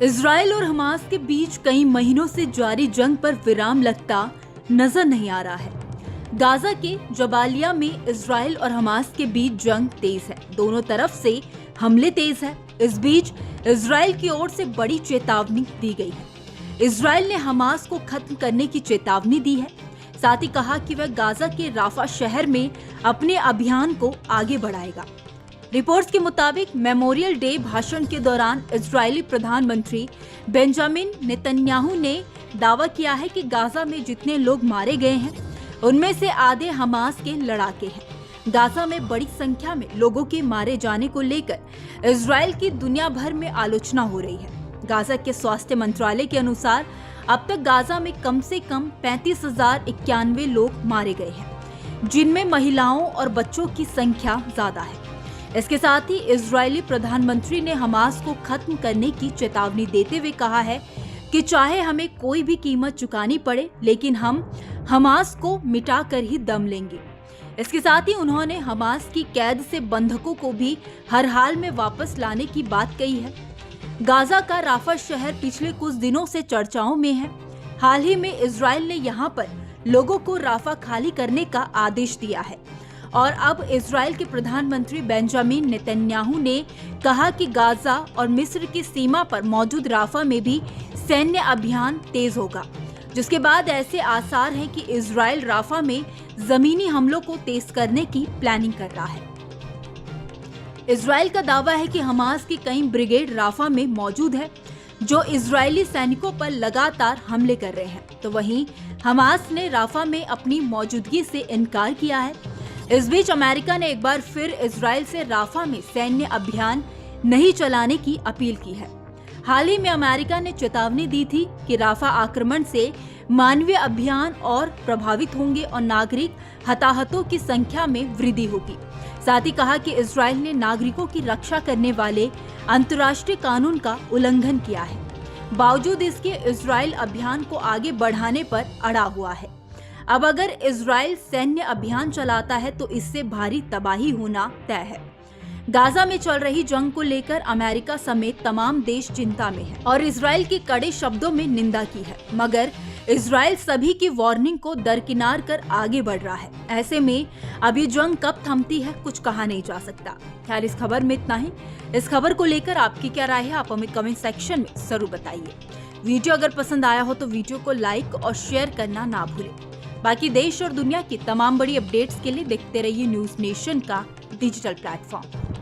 Israel और Hamas के बीच कई महीनों से जारी जंग पर विराम लगता नजर नहीं आ रहा है। गाजा के जबालिया में इजराइल और हमास के बीच जंग तेज है। दोनों तरफ से हमले तेज है। इस बीच इजराइल की ओर से बड़ी चेतावनी दी गई है। इजराइल ने हमास को खत्म करने की चेतावनी दी है। साथ ही कहा कि वह गाजा के राफा शहर में अपने अभियान को आगे बढ़ाएगा। रिपोर्ट्स के मुताबिक मेमोरियल डे भाषण के दौरान इजरायली प्रधानमंत्री बेंजामिन नेतन्याहू ने दावा किया है कि गाजा में जितने लोग मारे गए हैं उनमें से आधे हमास के लड़ाके हैं। गाजा में बड़ी संख्या में लोगों के मारे जाने को लेकर इजराइल की दुनिया भर में आलोचना हो रही है। गाजा के स्वास्थ्य मंत्रालय के अनुसार अब तक गाजा में कम से कम 35,091 लोग मारे गए हैं, जिनमें महिलाओं और बच्चों की संख्या ज्यादा है। इसके साथ ही इजरायली प्रधानमंत्री ने हमास को खत्म करने की चेतावनी देते हुए कहा है कि चाहे हमें कोई भी कीमत चुकानी पड़े, लेकिन हम हमास को मिटा कर ही दम लेंगे। इसके साथ ही उन्होंने हमास की कैद से बंधकों को भी हर हाल में वापस लाने की बात कही है। गाजा का राफा शहर पिछले कुछ दिनों से चर्चाओं में है। हाल ही में इजराइल ने यहां पर लोगों को राफा खाली करने का आदेश दिया है और अब इजराइल के प्रधानमंत्री बेंजामिन नेतन्याहू ने कहा कि गाजा और मिस्र की सीमा पर मौजूद राफा में भी सैन्य अभियान तेज होगा, जिसके बाद ऐसे आसार हैं कि इजराइल राफा में जमीनी हमलों को तेज करने की प्लानिंग कर रहा है। इजराइल का दावा है कि हमास की कई ब्रिगेड राफा में मौजूद है, जो इजरायली सैनिकों पर लगातार हमले कर रहे हैं। तो वहीं हमास ने राफा में अपनी मौजूदगी से इनकार किया है। इस बीच अमेरिका ने एक बार फिर इजराइल से राफा में सैन्य अभियान नहीं चलाने की अपील की है। हाल ही में अमेरिका ने चेतावनी दी थी कि राफा आक्रमण से मानवीय अभियान और प्रभावित होंगे और नागरिक हताहतों की संख्या में वृद्धि होगी। साथ ही कहा कि इजराइल ने नागरिकों की रक्षा करने वाले अंतर्राष्ट्रीय कानून का उल्लंघन किया है। बावजूद इसके इजराइल अभियान को आगे बढ़ाने पर अड़ा हुआ है। अब अगर इजराइल सैन्य अभियान चलाता है तो इससे भारी तबाही होना तय है। गाजा में चल रही जंग को लेकर अमेरिका समेत तमाम देश चिंता में है और इजराइल की कड़े शब्दों में निंदा की है, मगर इजराइल सभी की वार्निंग को दरकिनार कर आगे बढ़ रहा है। ऐसे में अब ये जंग कब थमती है कुछ कहा नहीं जा सकता। खैर, इस खबर में इतना ही। इस खबर को लेकर आपकी क्या राय है, आप हमें कमेंट सेक्शन में जरूर बताइए। वीडियो अगर पसंद आया हो तो वीडियो को लाइक और शेयर करना ना भूलें। बाकी देश और दुनिया की तमाम बड़ी अपडेट्स के लिए देखते रहिए न्यूज़ नेशन का डिजिटल प्लेटफॉर्म।